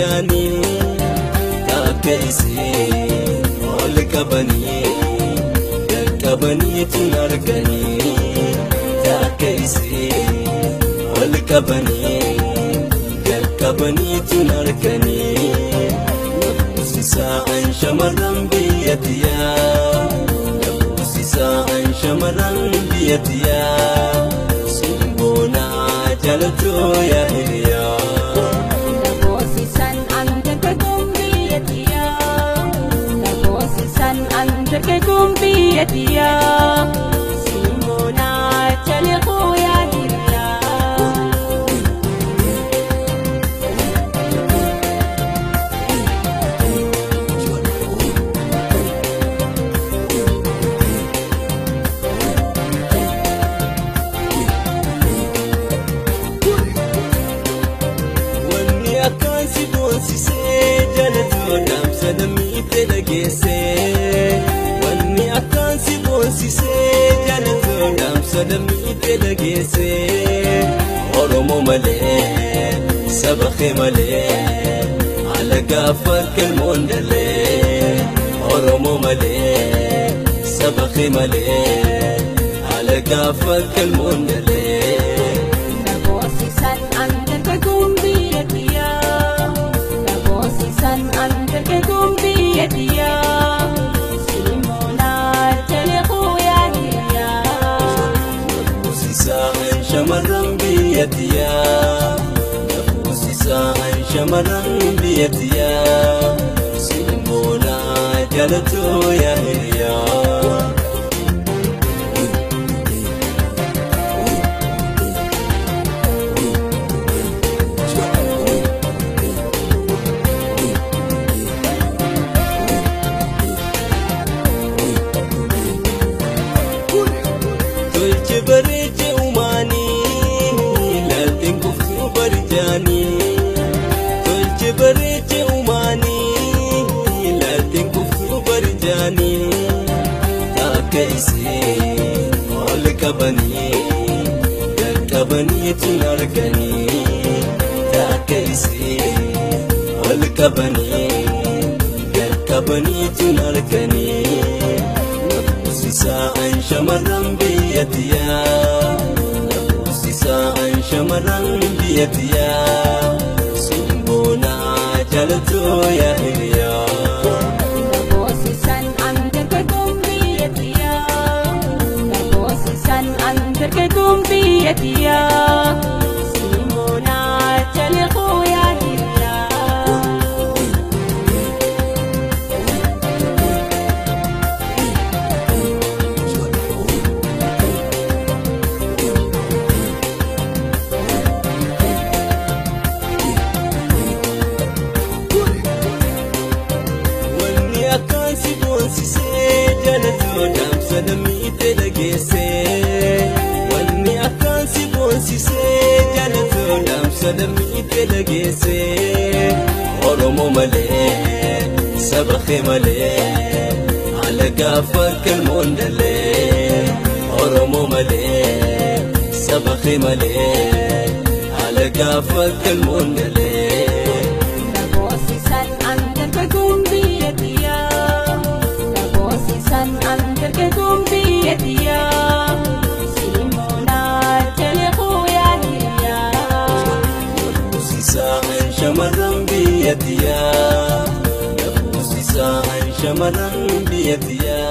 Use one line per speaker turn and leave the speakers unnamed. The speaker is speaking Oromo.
jani takisi ol kabani tunarkani takisi ol kabani tunarkani sisaan shamaran biyatiya sisaan shamaran biyatiya simbona jalto ya hiriya
nabosisan anta kagumbiyatiya nabosisan anta kagumbiyatiya simbona jalto ya hiriya
si se jalato damsa damite lagese wanni akan si bonsi se jalato damsa damite lagese oromo male sabakhe male ala gafak almondale oromo male sabakhe male ala gafak almondale
nabosisan anta kagumbiyatiya san anta kagumbiyatiya simbona jalto ya hiriya
sisaan shamaran biyatiya sisaan shamaran biyatiya simbona jalto ya hiriya بريجي وماني لكن كفت برجاني تلج بريجي وماني لكن كفت برجاني تاكيسي والكبني تنركني تاكيسي والكبني تنركني sisaan shamaran biyatiya sisaan shamaran biyatiya simbona jalto ya hiriya
nabosisan anta kagumbiyatiya nabosisan anta kagumbiyatiya simbona jalto ya hiriya
si se jalato damsa damite lagese wanni akan si bonsi se jalato damsa damite lagese oromo male sabakhe male ala gafak almondale oromo male sabakhe male ala gafak almondale
nabosisan anta kagumbiyatiya san anta kagumbiyatiya simbona jalto ya hiriya
sisaan shamaran biyatiya sisaan shamaran biyatiya